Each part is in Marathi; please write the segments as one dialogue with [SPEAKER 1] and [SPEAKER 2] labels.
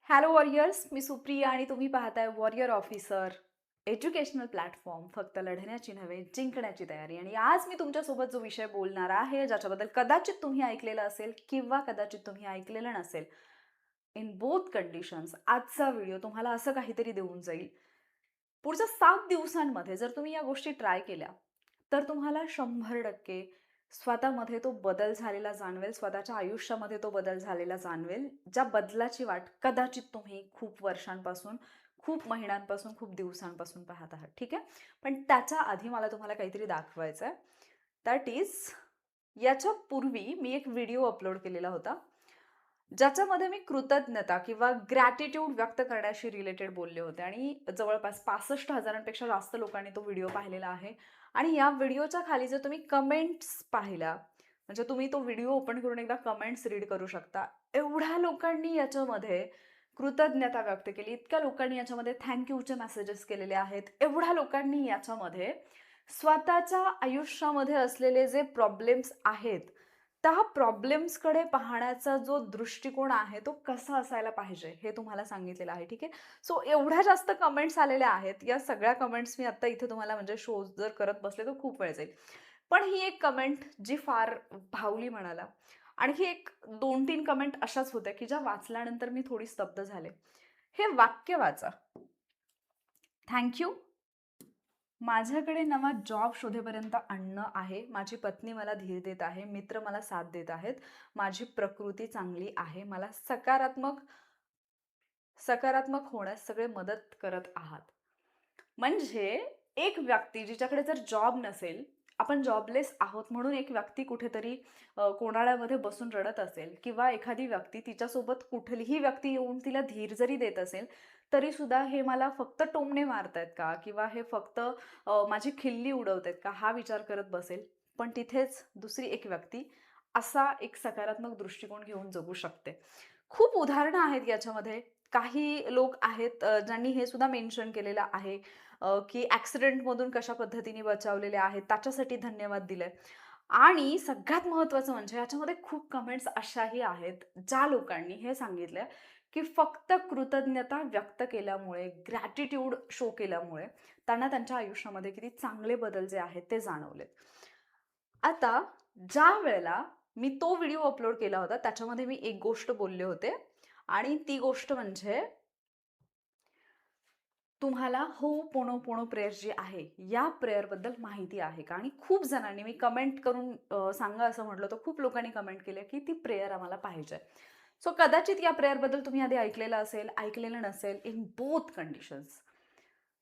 [SPEAKER 1] हॅलो वॉरियर्स, मी सुप्रिया आणि तुम्ही पाहताय वॉरियर ऑफिसर एज्युकेशनल प्लॅटफॉर्म. फक्त लढण्याची नव्हे, जिंकण्याची तयारी. आणि आज मी तुमच्यासोबत जो विषय बोलणार आहे, ज्याच्याबद्दल कदाचित तुम्ही ऐकलेलं असेल किंवा कदाचित तुम्ही ऐकलेलं नसेल, इन बोथ कंडिशन्स आजचा व्हिडिओ तुम्हाला असं काहीतरी देऊन जाईल. पुढच्या 7 दिवसांमध्ये जर तुम्ही या गोष्टी ट्राय केल्या, तर तुम्हाला 100% स्वतःमध्ये तो बदल झालेला जाणवेल, स्वतःच्या आयुष्यामध्ये तो बदल झालेला जाणवेल, ज्या बदलाची वाट कदाचित तुम्ही खूप वर्षांपासून, खूप महिन्यांपासून, खूप दिवसांपासून पाहत आहात. ठीक आहे? पण त्याच्या आधी मला तुम्हाला काहीतरी दाखवायचं आहे. दॅट इज, याच्या पूर्वी मी एक व्हिडिओ अपलोड केलेला होता, ज्याच्यामध्ये मी कृतज्ञता किंवा ग्रॅटिट्यूड व्यक्त करण्याशी रिलेटेड बोलले होते. आणि जवळपास 65,000पेक्षा जास्त लोकांनी तो व्हिडिओ पाहिलेला आहे. आणि या व्हिडिओच्या खाली जर तुम्ही कमेंट्स पाहिल्या, म्हणजे तुम्ही तो व्हिडिओ ओपन करून एकदा कमेंट्स रीड करू शकता. एवढ्या लोकांनी याच्यामध्ये कृतज्ञता व्यक्त केली, इतक्या लोकांनी याच्यामध्ये थँक्यूचे मेसेजेस केलेले आहेत, एवढ्या लोकांनी याच्यामध्ये स्वतःच्या आयुष्यामध्ये असलेले जे प्रॉब्लेम्स आहेत, त्या प्रॉब्लेम्सकडे पाहण्याचा जो दृष्टिकोन आहे तो कसा असायला पाहिजे हे तुम्हाला सांगितलेलं आहे. ठीक आहे? सो एवढ्या जास्त कमेंट्स आलेल्या आहेत. या सगळ्या कमेंट्स मी आता इथे तुम्हाला म्हणजे शो जर करत बसले तर खूप वेळ जाईल. पण ही एक कमेंट जी फार भावली म्हणाला. आणखी एक 2-3 कमेंट अशाच होत्या की ज्या वाचल्यानंतर मी थोडी स्तब्ध झाले. हे वाक्य वाचा. थँक माझ्याकडे नवा जॉब शोधेपर्यंत अन्न आहे. माझी पत्नी मला धीर देत आहे. मित्र मला साथ देत आहेत. माझी प्रकृती चांगली आहे. मला सकारात्मक सकारात्मक होण्यास सगळे मदत करत आहात. म्हणजे एक व्यक्ती जिच्याकडे जर जॉब नसेल, आपण जॉबलेस आहोत म्हणून एक व्यक्ती कुठेतरी कोणाळ्यामध्ये बसून रडत असेल, किंवा एखादी व्यक्ती तिच्यासोबत कुठलीही व्यक्ती येऊन तिला धीर जरी देत असेल, तरी सुद्धा हे मला फक्त टोमणे मारतायत का, किंवा हे फक्त माझी खिल्ली उडवतायत का, हा विचार करत बसेल. पण तिथेच दुसरी एक व्यक्ती असा एक सकारात्मक दृष्टिकोन घेऊन जगू शकते. खूप उदाहरणं आहेत याच्यामध्ये. काही लोक आहेत ज्यांनी हे सुद्धा मेन्शन केलेलं आहे की ॲक्सिडेंटमधून कशा पद्धतीने बचावलेले आहेत, त्याच्यासाठी धन्यवाद दिले. आणि सगळ्यात महत्त्वाचं म्हणजे याच्यामध्ये खूप कमेंट्स अशाही आहेत, ज्या लोकांनी हे सांगितलंय की फक्त कृतज्ञता व्यक्त केल्यामुळे, ग्रॅटिट्यूड शो केल्यामुळे त्यांना त्यांच्या आयुष्यामध्ये किती चांगले बदल जे आहेत ते जाणवलेत. आता ज्या वेळेला मी तो व्हिडिओ अपलोड केला होता, त्याच्यामध्ये मी एक गोष्ट बोलले होते, आणि ती गोष्ट म्हणजे तुम्हाला पोनो प्रेयर जी आहे, या प्रेयरबद्दल माहिती आहे का? आणि खूप जणांनी, मी कमेंट करून सांगा असं म्हटलं, तर खूप लोकांनी कमेंट केले की ती प्रेयर आम्हाला पाहिजे. सो कदाचित या प्रेयरबद्दल तुम्ही आधी ऐकलेलं असेल, ऐकलेलं नसेल. इन बोथ कंडिशन्स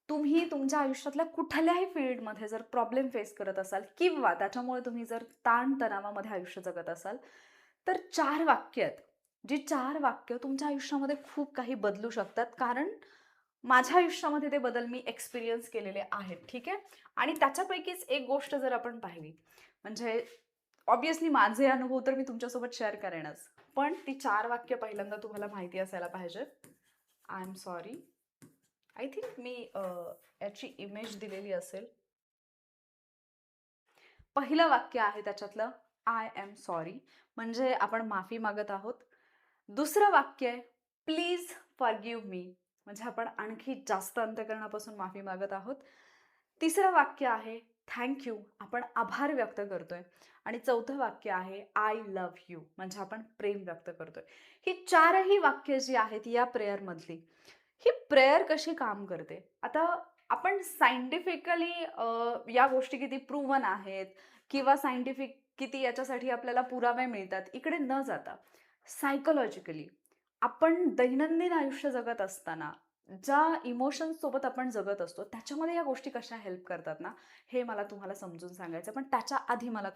[SPEAKER 1] तुम्ही तुमच्या आयुष्यातल्या कुठल्याही फील्डमध्ये जर प्रॉब्लेम फेस करत असाल, किंवा त्याच्यामुळे तुम्ही जर ताणतणावामध्ये आयुष्य जगत असाल, तर 4 वाक्य आहेत. जी 4 वाक्य तुमच्या आयुष्यामध्ये खूप काही बदलू शकतात. कारण माझ्या आयुष्यामध्ये ते बदल मी एक्सपिरियन्स केलेले आहेत. ठीक आहे? आणि त्याच्यापैकीच एक गोष्ट जर आपण पाहिली, म्हणजे ऑब्व्हियसली माझे अनुभव तर मी तुमच्यासोबत शेअर करेनच. पण ती 4 वाक्य पहिल्यांदा तुम्हाला माहिती असायला पाहिजेत. I am sorry. I think मी याची इमेज दिलेली असेल. पहिलं वाक्य आहे त्याच्यातलं, आय एम सॉरी, म्हणजे आपण माफी मागत आहोत. दुसरं वाक्य आहे, प्लीज फॉरगिव्ह मी, म्हणजे आपण आणखी जास्त अंतःकरणापासून माफी मागत आहोत. तिसरं वाक्य आहे, थँक यू, आपण आभार व्यक्त करतोय. आणि चौथं वाक्य आहे, आय लव्ह यू, म्हणजे आपण प्रेम व्यक्त करतोय. ही 4ही वाक्य जी आहेत या प्रेयरमधली, ही प्रेयर कशी काम करते? आता आपण सायंटिफिकली या गोष्टी किती प्रूव्हन आहेत, किंवा सायंटिफिक किती याच्यासाठी आपल्याला पुरावे मिळतात, इकडे न जाता सायकोलॉजिकली आपण दैनंदिन आयुष्य जगत असताना ज्या इमोशन्स सोबत आपण जगत असतो, त्याच्यामध्ये या गोष्टी कशा हेल्प करतात ना, हे मला तुम्हाला समजून सांगायचं. पण त्याच्या आधी मला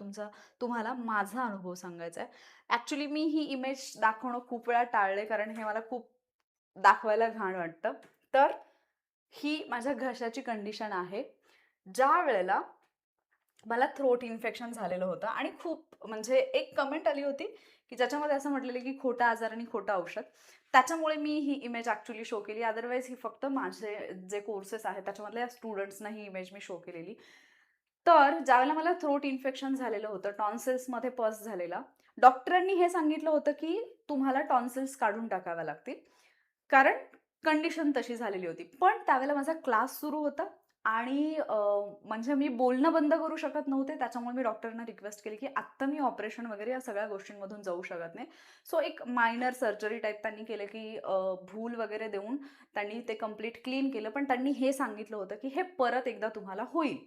[SPEAKER 1] तुम्हाला माझा अनुभव सांगायचा आहे. ॲक्च्युली मी ही इमेज दाखवणं खूप वेळा टाळले, कारण हे मला खूप दाखवायला घाण वाटतं. तर ही माझ्या घशाची कंडिशन आहे. ज्या वेळेला मला थ्रोट इन्फेक्शन झालेलं होतं, आणि खूप म्हणजे एक कमेंट आली होती की ज्याच्यामध्ये असं म्हटलेलं की खोटा आजार आणि खोटं औषध. त्याच्यामुळे मी ही इमेज ॲक्च्युअली शो केली. अदरवाईज ही फक्त माझे जे कोर्सेस आहेत त्याच्यामधल्या स्टुडंट्सना ही इमेज मी शो केलेली. तर ज्यावेळेला मला थ्रोट इन्फेक्शन झालेलं होतं, टॉन्सिल्समध्ये पस झालेला, डॉक्टरांनी हे सांगितलं होतं की तुम्हाला टॉन्सिल्स काढून टाकाव्या लागतील. कारण कंडिशन तशी झालेली होती. पण त्यावेळेला माझा क्लास सुरू होता आणि म्हणजे मी बोलणं बंद करू शकत नव्हते. त्याच्यामुळे मी डॉक्टरना रिक्वेस्ट केली, की आत्ता मी ऑपरेशन वगैरे या सगळ्या गोष्टींमधून जाऊ शकत नाही. सो एक मायनर सर्जरी टाइप त्यांनी केलं, की भूल वगैरे देऊन त्यांनी ते कंप्लीट क्लीन केलं. पण त्यांनी हे सांगितलं होतं, की हे परत एकदा तुम्हाला होईल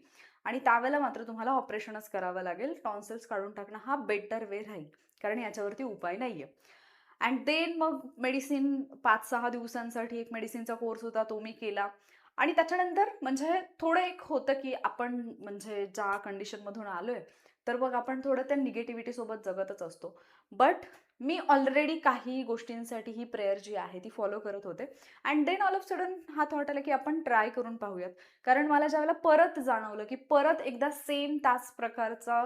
[SPEAKER 1] आणि त्यावेळेला मात्र तुम्हाला ऑपरेशनच करावं लागेल. टॉन्सिल्स काढून टाकणं हा बेटर वे राहील. कारण याच्यावरती उपाय नाहीये. अँड देन मग मेडिसिन 5-6 दिवसांसाठी एक मेडिसिनचा कोर्स होता, तो मी केला. आणि त्याच्यानंतर म्हणजे थोडं एक होतं, की आपण म्हणजे ज्या कंडिशनमधून आलोय, तर मग आपण थोडं त्या निगेटिव्हिटी सोबत जगतच असतो. बट मी ऑलरेडी काही गोष्टींसाठी ही प्रेयर जी आहे ती फॉलो करत होते. And then all of sudden हा थॉट आला, की आपण ट्राय करून पाहूयात. कारण मला ज्यावेळेला परत जाणवलं, की परत एकदा सेम त्याच प्रकारचा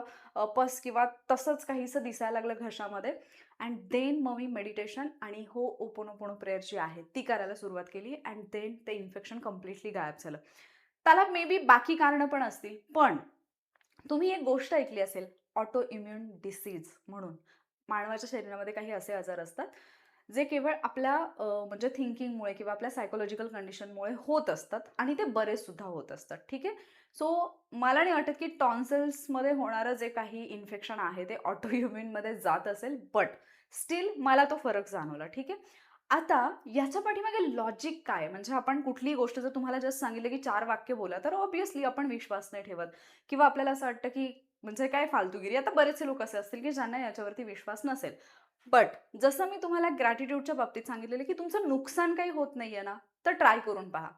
[SPEAKER 1] पस किंवा तसंच काहीसं दिसायला लागलं घशामध्ये. अँड देन मग मी मेडिटेशन आणि ओपोनोपोनो प्रेयर जी आहे ती करायला सुरुवात केली. अँड देन ते इन्फेक्शन कम्प्लिटली गायब झालं. त्याला मे बी बाकी कारणं पण असतील. पण तुम्ही एक गोष्ट ऐकली असेल, ऑटो इम्युन डिसीज म्हणून. मानवाच्या शरीरामध्ये काही असे आजार असतात, जे केवळ आपल्या म्हणजे थिंकिंगमुळे किंवा आपल्या सायकोलॉजिकल कंडिशनमुळे होत असतात आणि ते बरेच सुद्धा होत असतात. ठीक आहे. सो मला नाही वाटत की टॉन्सिल्समध्ये होणारं जे काही इन्फेक्शन आहे ते ऑटो इम्युनमध्ये जात असेल, बट स्टील मला तो फरक जाणवला. ठीक आहे. आता याच्या पाठीमागे लॉजिक काय? म्हणजे आपण कुठलीही गोष्ट जर तुम्हाला जस्ट सांगितलं की 4 वाक्य बोला, तर ऑब्व्हियसली आपण विश्वास नाही ठेवत किंवा आपल्याला असं वाटतं की म्हणजे काय फालतूगिरी. आता बरेचसे लोक असे असतील की ज्यांना याच्यावरती विश्वास नसेल. बट जसं मी तुम्हाला ग्रॅटिट्यूडच्या बाबतीत सांगितलेलं की तुमचं नुकसान काही होत नाहीये ना, तर ट्राय करून पहा.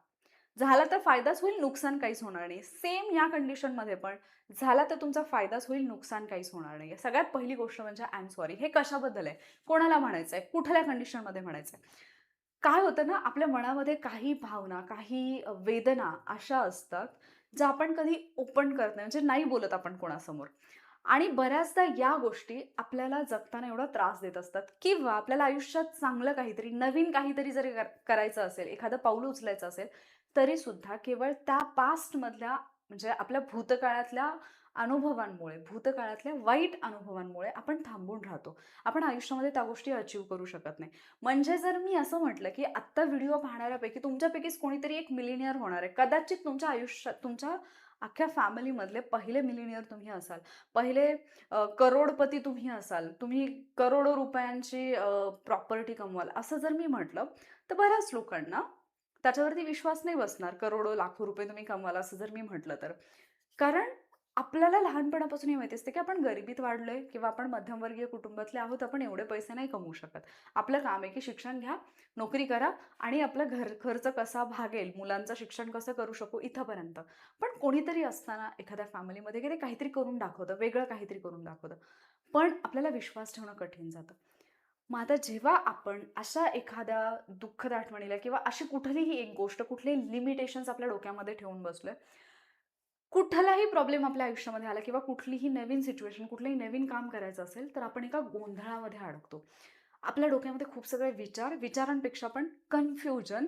[SPEAKER 1] झाला तर फायदाच होईल, नुकसान काहीच होणार नाही. सेम या कंडिशनमध्ये पण झाला तर तुमचा फायदाच होईल, नुकसान काहीच होणार नाही. सगळ्यात पहिली गोष्ट म्हणजे आय एम सॉरी. हे कशाबद्दल आहे? कोणाला म्हणायचंय? कुठल्या कंडिशनमध्ये म्हणायचंय? काय होतं ना, आपल्या मनामध्ये काही भावना, काही वेदना अशा असतात, ज्या आपण कधी ओपन करत नाही, म्हणजे नाही बोलत आपण कोणासमोर. आणि बऱ्याचदा या गोष्टी आपल्याला जगताना एवढा त्रास देत असतात किंवा आपल्याला आयुष्यात चांगलं काहीतरी, नवीन काहीतरी जरी करायचं असेल, एखादं पाऊल उचलायचं असेल, तरीसुद्धा केवळ त्या पास्टमधल्या म्हणजे आपल्या भूतकाळातल्या अनुभवांमुळे, भूतकाळातल्या वाईट अनुभवांमुळे आपण थांबून राहतो. आपण आयुष्यामध्ये त्या गोष्टी अचीव्ह करू शकत नाही. म्हणजे जर मी असं म्हटलं, की आत्ता व्हिडिओ पाहणाऱ्यापैकी तुमच्यापैकीच कोणीतरी एक मिलेनियर होणार आहे. कदाचित तुमच्या आयुष्यात, तुमच्या अख्ख्या फॅमिलीमधले पहिले मिलेनियर तुम्ही असाल. पहिले करोडपती तुम्ही असाल. तुम्ही करोडो रुपयांची प्रॉपर्टी कमवाल. असं जर मी म्हटलं, तर बऱ्याच लोकांना त्याच्यावरती विश्वास नाही बसणार. करोडो, लाखो रुपये तुम्ही कमवाल असं जर मी म्हटलं तर. कारण आपल्याला लहानपणापासून हे माहिती असतं, की आपण गरिबीत वाढलोय किंवा आपण मध्यमवर्गीय कुटुंबातले आहोत. आपण एवढे पैसे नाही कमवू शकत. आपलं काम आहे, की शिक्षण घ्या, नोकरी करा आणि आपलं खर्च कसा भागेल, मुलांचं शिक्षण कसं करू शकू इथपर्यंत. पण कोणीतरी असताना एखाद्या फॅमिलीमध्ये की ते काहीतरी करून दाखवतं, वेगळं काहीतरी करून दाखवतं. पण आपल्याला विश्वास ठेवणं कठीण जातं. मग आता जेव्हा आपण अशा एखाद्या दुःखद आठवणीला किंवा अशी कुठलीही एक गोष्ट, कुठलेही लिमिटेशन्स आपल्या डोक्यामध्ये ठेवून बसलोय, कुठलाही प्रॉब्लेम आपल्या आयुष्यामध्ये आला किंवा कुठलीही नवीन सिच्युएशन, कुठलंही नवीन काम करायचं असेल, तर आपण एका गोंधळामध्ये अडकतो. आपल्या डोक्यामध्ये खूप सगळे विचार, विचारांपेक्षा पण कन्फ्युजन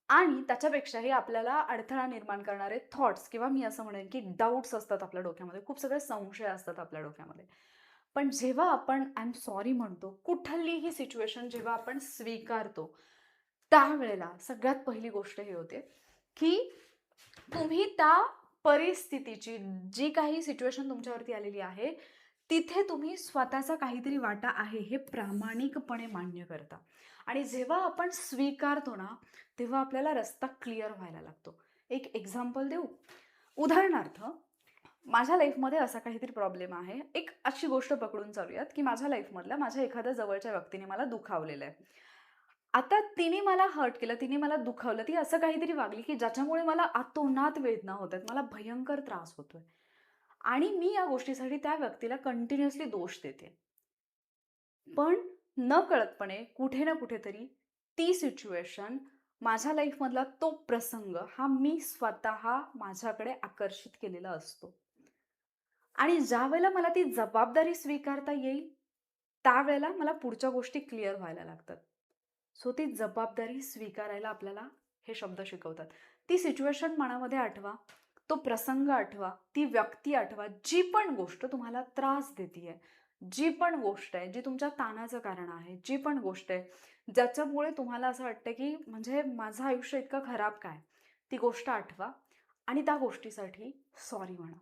[SPEAKER 1] आणि त्याच्यापेक्षाही आपल्याला अडथळा निर्माण करणारे थॉट्स किंवा मी असं म्हणेन की डाउट्स असतात आपल्या डोक्यामध्ये. खूप सगळे संशय असतात आपल्या डोक्यामध्ये. पण जेव्हा आपण आय एम सॉरी म्हणतो, कुठलीही सिच्युएशन जेव्हा आपण स्वीकारतो, त्यावेळेला सगळ्यात पहिली गोष्ट ही होते, की तुम्ही त्या परिस्थितीची, जी काही सिच्युएशन तुमच्यावरती आलेली आहे, तिथे तुम्ही स्वतःचा काहीतरी वाटा आहे हे प्रामाणिकपणे मान्य करता. आणि जेव्हा आपण स्वीकारतो ना, तेव्हा आपल्याला रस्ता क्लिअर व्हायला लागतो. एक एक्झाम्पल देऊ? उदाहरणार्थ, माझ्या लाईफमध्ये असा काहीतरी प्रॉब्लेम आहे. एक अशी गोष्ट पकडून चालूयात, की माझ्या लाईफमधल्या माझ्या एखाद्या जवळच्या व्यक्तीने मला दुखावलेलं आहे. आता तिने मला हर्ट केलं, तिने मला दुखावलं. ती असं काहीतरी वागली, की ज्याच्यामुळे मला अतोनात वेदना होत आहेत. मला भयंकर त्रास होतोय. आणि मी या गोष्टीसाठी त्या व्यक्तीला कंटिन्युअसली दोष देते. पण नकळतपणे कुठे ना कुठेतरी ती सिच्युएशन, माझ्या लाईफमधला तो प्रसंग हा मी स्वतः माझ्याकडे आकर्षित केलेला असतो. आणि ज्यावेळेला मला ती जबाबदारी स्वीकारता येईल, त्यावेळेला मला पुढच्या गोष्टी क्लिअर व्हायला लागतात. सो ती जबाबदारी स्वीकारायला आपल्याला हे शब्द शिकवतात. ती सिच्युएशन मनामध्ये आठवा, तो प्रसंग आठवा, ती व्यक्ती आठवा, जी पण गोष्ट तुम्हाला त्रास देतीये, जी पण गोष्ट आहे, जी तुमच्या ताणाचं कारण आहे, जी पण गोष्ट आहे, ज्याच्यामुळे तुम्हाला असं वाटतं की म्हणजे माझं आयुष्य इतकं खराब काय? ती गोष्ट आठवा आणि त्या गोष्टीसाठी सॉरी म्हणा.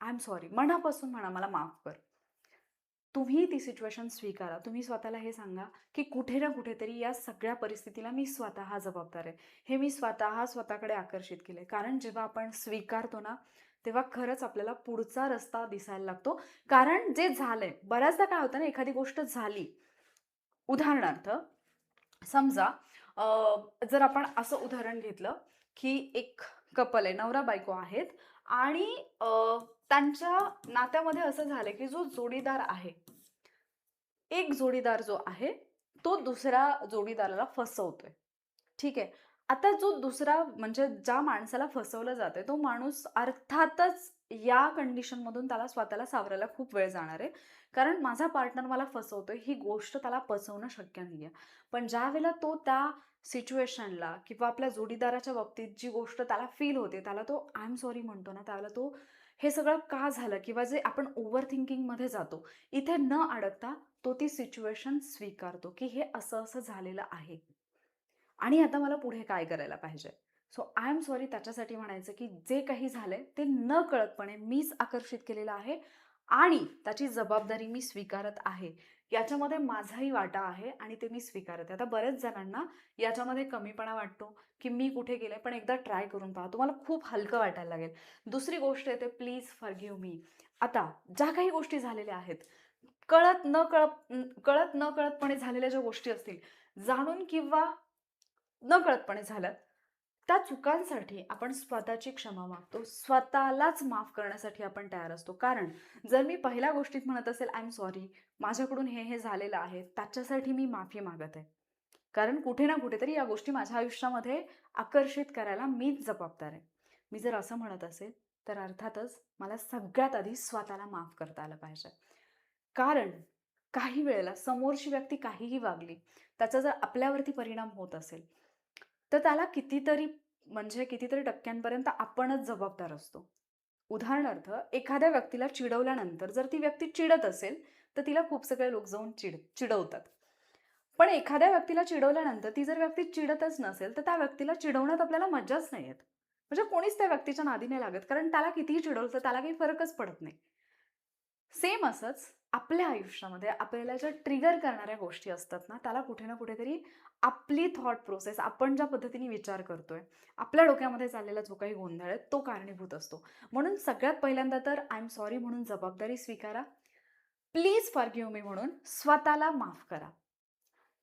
[SPEAKER 1] I am sorry. मनापासून म्हणा, मला माफ कर. तुम्ही ती सिच्युएशन स्वीकारा. तुम्ही स्वतःला हे सांगा, की कुठे ना कुठेतरी या सगळ्या परिस्थितीला मी स्वतः जबाबदार आहे. हे मी स्वतःकडे आकर्षित केलंय. कारण जेव्हा आपण स्वीकारतो ना, तेव्हा खरंच आपल्याला पुढचा रस्ता दिसायला लागतो. कारण जे झालंय, बऱ्याचदा काय होतं ना, एखादी गोष्ट झाली. उदाहरणार्थ, समजा जर आपण असं उदाहरण घेतलं, की एक कपल आहे, नवरा-बायको आहेत आणि त्यांच्या नात्यामध्ये असं झालंय, की जो जोडीदार आहे, एक जोडीदार जो आहे, तो दुसऱ्या जोडीदाराला फसवतोय. ठीक आहे. आता जो दुसरा म्हणजे ज्या माणसाला फसवलं जातंय, तो माणूस अर्थातच या कंडिशनमधून त्याला स्वतःला सावरायला खूप वेळ जाणार आहे. कारण माझा पार्टनर मला फसवतोय, ही गोष्ट त्याला पचवणं शक्य नाहीये. पण ज्यावेळेला तो त्या सिच्युएशनला किंवा आपल्या जोडीदाराच्या बाबतीत जी गोष्ट त्याला फील होते, त्याला तो आय एम सॉरी म्हणतो ना, त्यावेळेला तो हे सगळं का झालं किंवा जे आपण ओव्हर थिंकिंगमध्ये जातो, इथे न अडकता तो ती सिच्युएशन स्वीकारतो, की हे असं-असं झालेलं आहे. आणि आता मला पुढे काय करायला पाहिजे? सो आय एम सॉरी त्याच्यासाठी म्हणायचं, की जे काही झालंय ते नकळतपणे मीच आकर्षित केलेलं आहे आणि त्याची जबाबदारी मी स्वीकारत आहे. याच्यामध्ये माझाही वाटा आहे आणि ते मी स्वीकारत आहे. आता बऱ्याच जणांना याच्यामध्ये कमीपणा वाटतो, की मी कुठे गेले, पण एकदा ट्राय करून पहा. तुम्हाला खूप हलकं वाटायला लागेल. दुसरी गोष्ट येते, प्लीज फॉरगिव्ह मी. आता ज्या काही गोष्टी झालेल्या आहेत, कळत नकळतपणे झालेल्या ज्या गोष्टी असतील, जाणून किंवा नकळतपणे झाल्यात, त्या चुकांसाठी आपण स्वतःची क्षमा मागतो. स्वतःलाच माफ करण्यासाठी आपण तयार असतो. कारण जर मी पहिल्या गोष्टीत म्हणत असेल, आय एम सॉरी, माझ्याकडून हे झालेलं आहे, त्याच्यासाठी मी माफी मागत आहे. कारण कुठे ना कुठेतरी या गोष्टी माझ्या आयुष्यामध्ये आकर्षित करायला मीच जबाबदार आहे. मी जर असं म्हणत असेल, तर अर्थातच मला सगळ्यात आधी स्वतःला माफ करता आलं पाहिजे. कारण काही वेळेला समोरची व्यक्ती काहीही वागली, त्याचा जर आपल्यावरती परिणाम होत असेल, तर त्याला कितीतरी टक्क्यांपर्यंत आपणच जबाबदार असतो. उदाहरणार्थ, एखाद्या व्यक्तीला चिडवल्यानंतर जर ती व्यक्ती चिडत असेल, तर तिला खूप सगळे लोक जाऊन चिडवतात. पण एखाद्या व्यक्तीला चिडवल्यानंतर ती जर व्यक्ती चिडतच नसेल, तर त्या व्यक्तीला चिडवण्यात आपल्याला मज्जाच नाही येत. म्हणजे कोणीच त्या व्यक्तीच्या नादी नाही लागत. कारण त्याला कितीही चिडवलं, तर त्याला काही फरकच पडत नाही. सेम असंच आपल्या आयुष्यामध्ये आपल्याला ज्या ट्रिगर करणाऱ्या गोष्टी असतात ना, त्याला कुठे ना कुठेतरी आपली थॉट प्रोसेस, आपण ज्या पद्धतीने विचार करतोय, आपल्या डोक्यामध्ये चाललेला जो काही गोंधळ आहे, तो कारणीभूत असतो. म्हणून सगळ्यात पहिल्यांदा तर आय एम सॉरी म्हणून जबाबदारी स्वीकारा. प्लीज फॉरगिव्ह मी म्हणून स्वतःला माफ करा.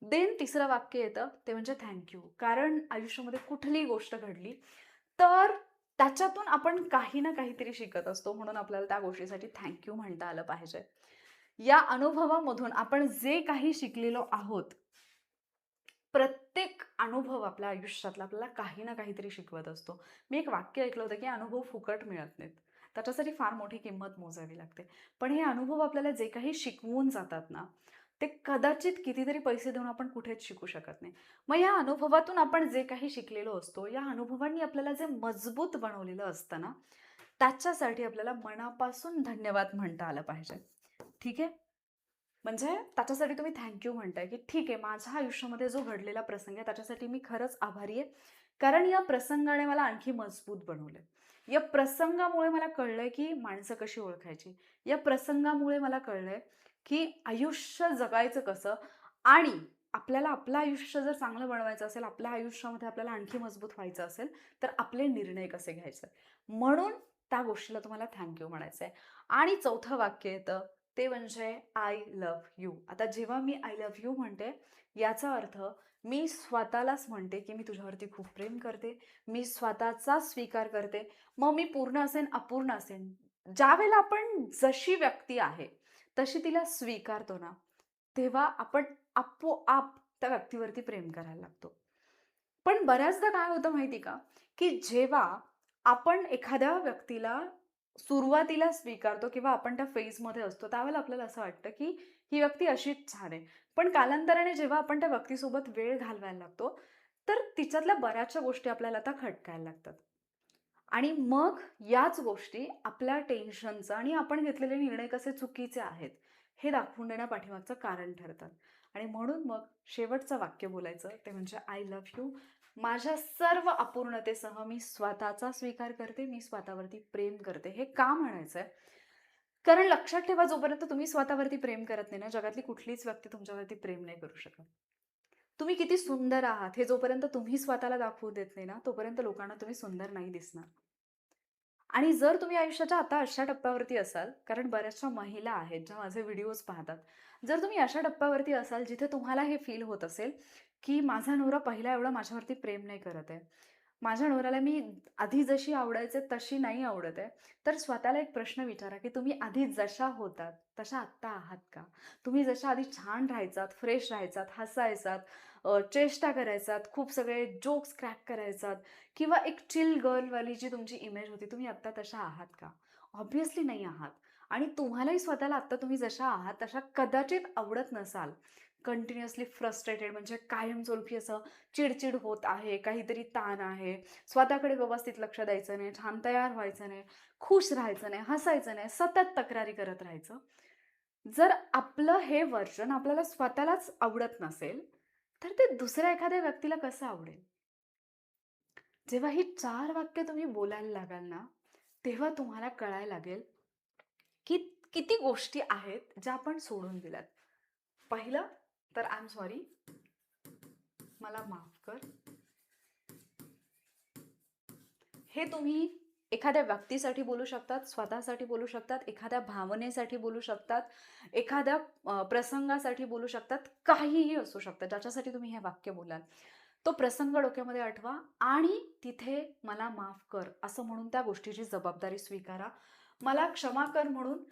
[SPEAKER 1] देन तिसरं वाक्य येतं ते म्हणजे थँक यू. कारण आयुष्यामध्ये कुठलीही गोष्ट घडली, तर त्याच्यातून आपण काही ना काहीतरी शिकत असतो. म्हणून आपल्याला त्या गोष्टीसाठी थँक यू म्हणता आलं पाहिजे. या अनुभवामधून आपण जे काही शिकलेलो आहोत, प्रत्येक अनुभव आपल्या आयुष्यातला आपल्याला काही ना काहीतरी शिकवत असतो. मी एक वाक्य ऐकलं होतं, की अनुभव फुकट मिळत नाहीत. त्याच्यासाठी फार मोठी किंमत मोजावी लागते. पण हे अनुभव आपल्याला जे काही शिकवून जातात ना, ते कदाचित कितीतरी पैसे देऊन आपण कुठेच शिकू शकत नाही. मग या अनुभवातून आपण जे काही शिकलेलो असतो, या अनुभवांनी आपल्याला जे मजबूत बनवलेलं असतं ना, त्याच्यासाठी आपल्याला मनापासून धन्यवाद म्हणता आलं पाहिजे. ठीक आहे? म्हणजे त्याच्यासाठी तुम्ही थँक यू म्हणताय, की ठीक आहे, माझ्या आयुष्यामध्ये जो घडलेला प्रसंग आहे त्याच्यासाठी मी खरंच आभारी आहे. कारण या प्रसंगाने मला आणखी मजबूत बनवलंय. या प्रसंगामुळे मला कळलंय, की माणसं कशी ओळखायची. या प्रसंगामुळे मला कळलंय, की आयुष्य जगायचं कसं आणि आपल्याला आपलं आयुष्य जर चांगलं बनवायचं असेल, आपल्या आयुष्यामध्ये आपल्याला आणखी मजबूत व्हायचं असेल, तर आपले निर्णय कसे घ्यायचे. म्हणून त्या गोष्टीला तुम्हाला थँक यू म्हणायचंय. आणि चौथं वाक्य येतं ते म्हणजे आय लव्ह यू. आता जेव्हा मी आय लव्ह यू म्हणते, याचा अर्थ मी स्वतःलाच म्हणते, की मी तुझ्यावरती खूप प्रेम करते. मी स्वतःचा स्वीकार करते. मग मी पूर्ण असेन, अपूर्ण असेन. ज्यावेळेला आपण जशी व्यक्ती आहे, तशी तिला स्वीकारतो ना, तेव्हा आपण आपोआप त्या व्यक्तीवरती प्रेम करायला लागतो. पण बऱ्याचदा काय होतं माहिती का, की जेव्हा आपण एखाद्या व्यक्तीला सुरुवातीला स्वीकारतो किंवा आपण त्या फेजमध्ये असतो, त्यावेळेला आपल्याला असं वाटतं, की ही व्यक्ती अशीच छान आहे. पण कालांतराने जेव्हा आपण त्या व्यक्तीसोबत वेळ घालवायला लागतो, तर तिच्यातल्या बऱ्याचशा गोष्टी आपल्याला आता खटकायला लागतात. आणि मग याच गोष्टी आपल्या टेन्शनचं आणि आपण घेतलेले निर्णय कसे चुकीचे आहेत, हे दाखवून देण्यापाठीमागचं कारण ठरतात. आणि म्हणून मग शेवटचं वाक्य बोलायचं ते म्हणजे आय लव्ह यू. माझ्या सर्व अपूर्णतेसह मी स्वतःचा स्वीकार करते, मी स्वतःवरती प्रेम करते. हे का म्हणायचंय? कारण लक्षात ठेवा, जोपर्यंत तुम्ही स्वतःवरती प्रेम करत नाही ना, जगातली कुठलीच व्यक्ती तुमच्यावरती प्रेम नाही करू शकत. तुम्ही किती सुंदर आहात हे जोपर्यंत तुम्ही स्वतःला दाखवू देत नाही ना, तोपर्यंत लोकांना तुम्ही सुंदर नाही दिसणार. आणि जर तुम्ही आयुष्याच्या आता अशा टप्प्यावरती असाल, कारण बऱ्याचशा महिला आहेत ज्या माझे व्हिडिओज पाहतात. जर तुम्ही अशा टप्प्यावरती असाल जिथे तुम्हाला हे फील होत असेल, की माझा नवरा पहिला एवढं माझ्यावरती प्रेम नाही करत आहे. माझ्या नवऱ्याला मी आधी जशी आवडायचे तशी नाही आवडत आहे. तर स्वतःला एक प्रश्न विचारा, की तुम्ही आधी जशा होतात, तशा आत्ता आहात का? तुम्ही जशा आधी छान राहायचात, फ्रेश राहायचात, हसायचात, चेष्टा करायचात, खूप सगळे जोक्स क्रॅक करायचात किंवा एक चिल गर्लवाली जी तुमची इमेज होती, तुम्ही आत्ता तशा आहात का? ऑब्व्हियसली नाही आहात. आणि तुम्हालाही स्वतःला आत्ता तुम्ही जशा आहात तशा कदाचित आवडत नसाल. कंटिन्युअसली फ्रस्ट्रेटेड म्हणजे कायमस्वरूपी असं चिडचिड होत आहे, काहीतरी ताण आहे, स्वतःकडे व्यवस्थित लक्ष द्यायचं नाही, छान तयार व्हायचं नाही, खुश राहायचं नाही, हसायचं नाही, सतत तक्रारी करत राहायचं. जर आपलं हे व्हर्जन आपल्याला स्वतःलाच आवडत नसेल, तर ते दुसऱ्या एखाद्या व्यक्तीला कसं आवडेल? जेव्हा ही 4 वाक्य तुम्ही बोलायला लागाल ना, तेव्हा तुम्हाला कळायला लागेल, की किती गोष्टी आहेत ज्या आपण सोडून दिल्यात. पहिलं तर आय एम सॉरी, मला माफ कर. हे तुम्ही एखाद्या व्यक्तीसाठी बोलू शकतात, स्वतःसाठी बोलू शकतात, एखाद्या भावनेसाठी बोलू शकतात, एखाद्या प्रसंगासाठी बोलू शकतात, काहीही असू शकतं ज्याच्यासाठी तुम्ही हे वाक्य बोलाल. तो प्रसंग डोक्यामध्ये आठवा आणि तिथे मला माफ कर असं म्हणून त्या गोष्टीची जबाबदारी स्वीकारा. मला क्षमा कर म्हणून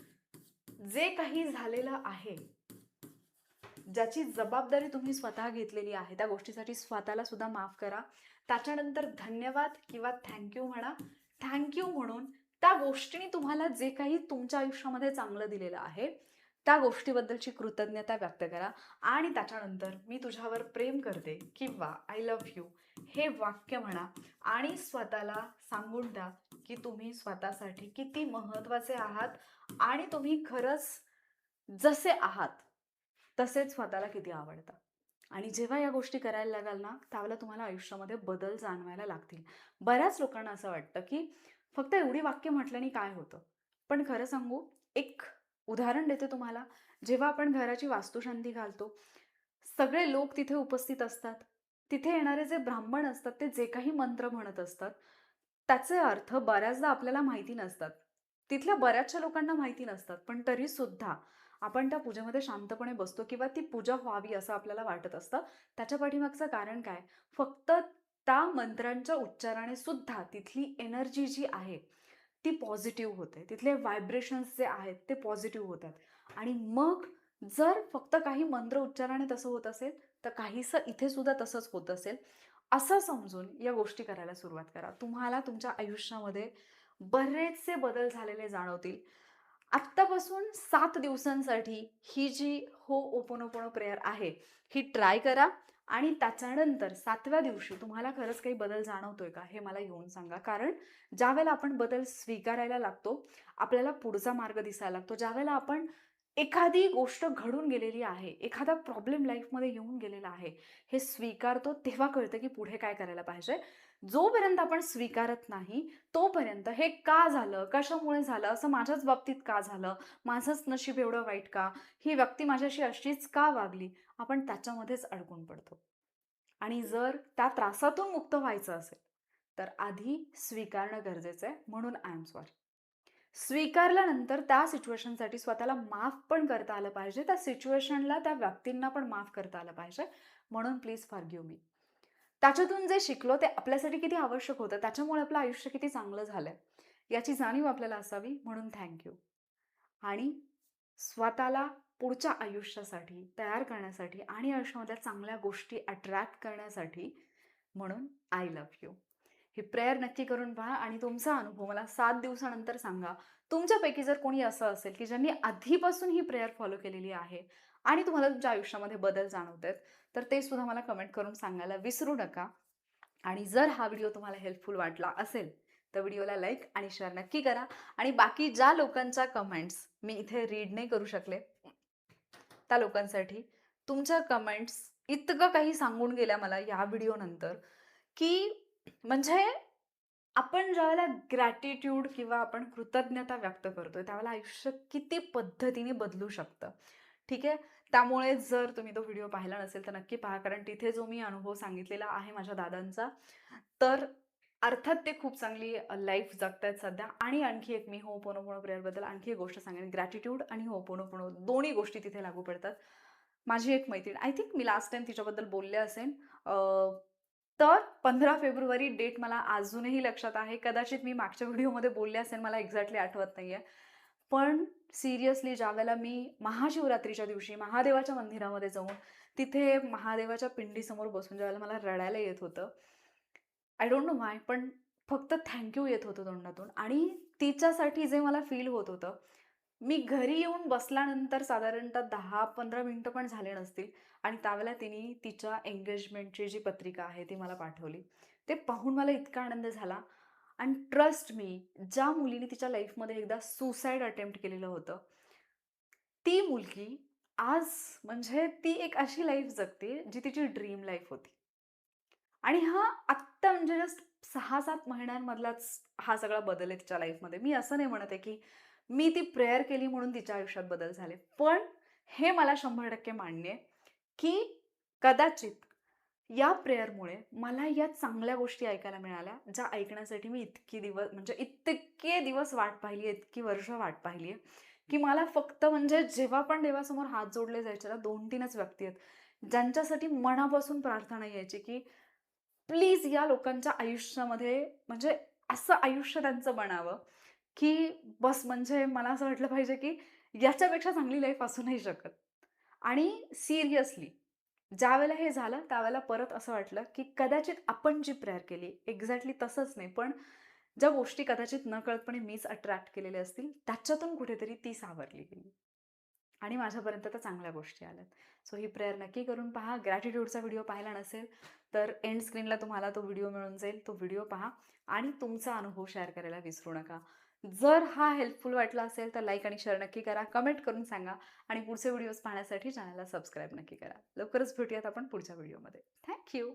[SPEAKER 1] जे काही झालेलं आहे, ज्याची जबाबदारी तुम्ही स्वतः घेतलेली आहे, त्या गोष्टीसाठी स्वतःला सुद्धा माफ करा. त्याच्यानंतर धन्यवाद किंवा थँक म्हणा. थँक म्हणून त्या गोष्टीने तुम्हाला जे काही तुमच्या आयुष्यामध्ये चांगलं दिलेलं आहे, त्या गोष्टीबद्दलची कृतज्ञता व्यक्त करा. आणि त्याच्यानंतर मी तुझ्यावर प्रेम करते किंवा आय लव्ह यू हे वाक्य म्हणा आणि स्वतःला सांगून द्या, की तुम्ही स्वतःसाठी किती महत्त्वाचे आहात आणि तुम्ही खरंच जसे आहात, तसेच स्वतःला किती आवडतात. आणि जेव्हा या गोष्टी करायला लागाल ना, त्यावेळेला तुम्हाला आयुष्यामध्ये बदल जाणवायला लागतील. बऱ्याच लोकांना असं वाटतं, की फक्त एवढी वाक्य म्हटल्याने काय होतं? पण खरं सांगू, एक उदाहरण देते तुम्हाला. जेव्हा आपण घराची वास्तुशांती घालतो, सगळे लोक तिथे उपस्थित असतात. तिथे येणारे जे ब्राह्मण असतात, ते जे काही मंत्र म्हणत असतात, त्याचे अर्थ बऱ्याचदा आपल्याला माहिती नसतात. तिथल्या बऱ्याचशा लोकांना माहिती नसतात. पण तरीसुद्धा आपण त्या पूजेमध्ये शांतपणे बसतो किंवा ती पूजा व्हावी असं आपल्याला वाटत असतं. त्याच्या पाठीमागचं कारण काय? फक्त त्या मंत्रांच्या उच्चाराने सुद्धा तिथली एनर्जी जी आहे, ती पॉझिटिव्ह होते. तिथले व्हायब्रेशन्स जे आहेत ते पॉझिटिव्ह होतात. आणि मग जर फक्त काही मंत्र उच्चाराने तसं होत असेल, तर काहीसं इथे सुद्धा तसंच होत असेल, असं समजून या गोष्टी करायला सुरुवात करा. तुम्हाला तुमच्या आयुष्यामध्ये बरेचसे बदल झालेले जाणवतील. आत्तापासून 7 दिवसांसाठी ही जी होओपोनोपोनो प्रेयर आहे, ही ट्राय करा आणि त्याच्यानंतर 7व्या दिवशी तुम्हाला खरंच काही बदल जाणवतोय का, हे मला येऊन सांगा. कारण ज्यावेळेला आपण बदल स्वीकारायला लागतो, आपल्याला पुढचा मार्ग दिसायला लागतो. ज्यावेळेला आपण एखादी गोष्ट घडून गेलेली आहे, एखादा प्रॉब्लेम लाईफमध्ये येऊन गेलेला आहे, हे स्वीकारतो, तेव्हा कळतं की पुढे काय करायला पाहिजे. जोपर्यंत आपण स्वीकारत नाही, तोपर्यंत हे का झालं? कशामुळे झालं? असं माझ्याच बाबतीत का झालं? माझंच नशीब एवढं वाईट का? ही व्यक्ती माझ्याशी अशीच का वागली? आपण त्याच्यामध्येच अडकून पडतो. आणि जर त्या त्रासातून मुक्त व्हायचं असेल, तर आधी स्वीकारणं गरजेचं आहे. म्हणून आय एम सॉरी. स्वीकारल्यानंतर त्या सिच्युएशनसाठी स्वतःला माफ पण करता आलं पाहिजे. त्या सिच्युएशनला, त्या व्यक्तींना पण माफ करता आलं पाहिजे. म्हणून प्लीज फॉरगिव्ह मी. त्याच्यातून जे शिकलो ते आपल्यासाठी किती आवश्यक होतं, त्याच्यामुळे आपलं आयुष्य किती चांगलं झालंय, याची जाणीव आपल्याला असावी. म्हणून थँक यू. आणि स्वतःला पुढच्या आयुष्यासाठी तयार करण्यासाठी आणि आयुष्यामधल्या चांगल्या गोष्टी अट्रॅक्ट करण्यासाठी म्हणून I love you. He prayer नक्की करून पहा आणि तुमचा अनुभव मला 7 दिवसानंतर सांगा. तुमच्यापैकी जर कोणी असं असेल, की ज्यांनी आधीपासून ही प्रेयर फॉलो केलेली आहे आणि तुम्हाला तुमच्या आयुष्यामध्ये बदल जाणवतायत, तर ते सुद्धा मला कमेंट करून सांगायला विसरू नका. आणि जर हा व्हिडिओ तुम्हाला हेल्पफुल वाटला असेल, तर व्हिडिओला लाईक आणि शेअर नक्की करा. आणि बाकी ज्या लोकांच्या कमेंट्स मी इथे रीड नाही करू शकले, त्या लोकांसाठी तुमच्या कमेंट्स इतकं काही सांगून गेल्या मला या व्हिडिओनंतर, की म्हणजे आपण ज्यावेळेला ग्रॅटिट्यूड किंवा आपण कृतज्ञता व्यक्त करतोय, त्यावेळेला आयुष्य किती पद्धतीने बदलू शकतं. ठीक आहे. त्यामुळे जर तुम्ही तो व्हिडिओ पाहिला नसेल तर नक्की पहा. कारण तिथे जो मी अनुभव सांगितलेला आहे माझ्या दादांचा, तर अर्थात ते खूप चांगली लाईफ जगतायत सध्या. आणि आणखी एक मी होपोनोपोनो प्रेयरबद्दल आणखी एक गोष्ट सांगेन. ग्रॅटिट्यूड आणि होपोनोपोनो दोन्ही गोष्टी तिथे लागू पडतात. माझी एक मैत्रीण, I think me last time तिच्याबद्दल बोलले असेन. तर 15 फेब्रुवारी डेट मला अजूनही लक्षात आहे. कदाचित मी मागच्या व्हिडिओमध्ये बोलले असेल, मला एक्झॅक्टली आठवत नाहीये. पण सिरियसली ज्यावेळेला मी महाशिवरात्रीच्या दिवशी महादेवाच्या मंदिरामध्ये जाऊन तिथे महादेवाच्या पिंडीसमोर बसून ज्यावेळेला मला रडायला येत होतं. आय डोंट नो व्हाय, पण फक्त थँक यू येत होतं तोंडातून आणि तिच्यासाठी जे मला फील होत होतं, मी घरी येऊन बसल्यानंतर साधारणतः 10-15 मिनिटं पण झाले नसतील आणि त्यावेळेला तिने तिच्या एंगेजमेंटची जी पत्रिका आहे ती मला पाठवली. ते पाहून मला इतका आनंद झाला आणि ट्रस्ट मी, ज्या मुलीने तिच्या लाईफमध्ये एकदा सुसाईड अटेम्प्ट केलेलं होतं, ती मुलगी आज म्हणजे ती एक अशी लाईफ जगते जी तिची ड्रीम लाईफ होती. आणि हा आत्ता म्हणजे जस्ट 6-7 महिन्यांमधलाच हा सगळा बदल आहे तिच्या लाईफमध्ये. मी असं नाही म्हणत आहे, की मी ती प्रेयर केली म्हणून तिच्या आयुष्यात बदल झाले. पण हे मला 100% मान्य आहे, की कदाचित या प्रेयरमुळे मला या चांगल्या गोष्टी ऐकायला मिळाल्या, ज्या ऐकण्यासाठी मी इतके दिवस वाट पाहिली आहे, इतकी वर्ष वाट पाहिली आहे, की मला फक्त म्हणजे जेव्हा पण देवासमोर हात जोडले जायचे ना, 2-3च व्यक्ती आहेत, ज्यांच्यासाठी मनापासून प्रार्थना यायची, की प्लीज या लोकांच्या आयुष्यामध्ये म्हणजे असं आयुष्य त्यांचं बनावं, की बस म्हणजे मला असं वाटलं पाहिजे, की याच्यापेक्षा चांगली लाईफ असू नाही शकत. आणि सिरियसली ज्यावेळेला हे झालं, त्यावेळेला परत असं वाटलं, की कदाचित आपण जी प्रेयर केली एक्झॅक्टली तसंच नाही, पण ज्या गोष्टी कदाचित नकळतपणे मीच अट्रॅक्ट केलेल्या असतील, त्याच्यातून कुठेतरी ती सावरली गेली. आणि माझ्यापर्यंत तर चांगल्या गोष्टी आल्यात. सो ही प्रेयर नक्की करून पहा. ग्रॅटिट्यूडचा व्हिडिओ पाहिला नसेल, तर एंड स्क्रीनला तुम्हाला तो व्हिडिओ मिळून जाईल. तो व्हिडिओ पहा आणि तुमचा अनुभव शेअर करायला विसरू नका. जर हा हेल्पफुल वाटला असेल, तर लाईक आणि शेअर नक्की करा. कमेंट करून सांगा आणि पुढचे व्हिडिओज पाहण्यासाठी चॅनलला सबस्क्राईब नक्की करा. लवकरच भेटूयात आपण पुढच्या व्हिडिओमध्ये. Thank you.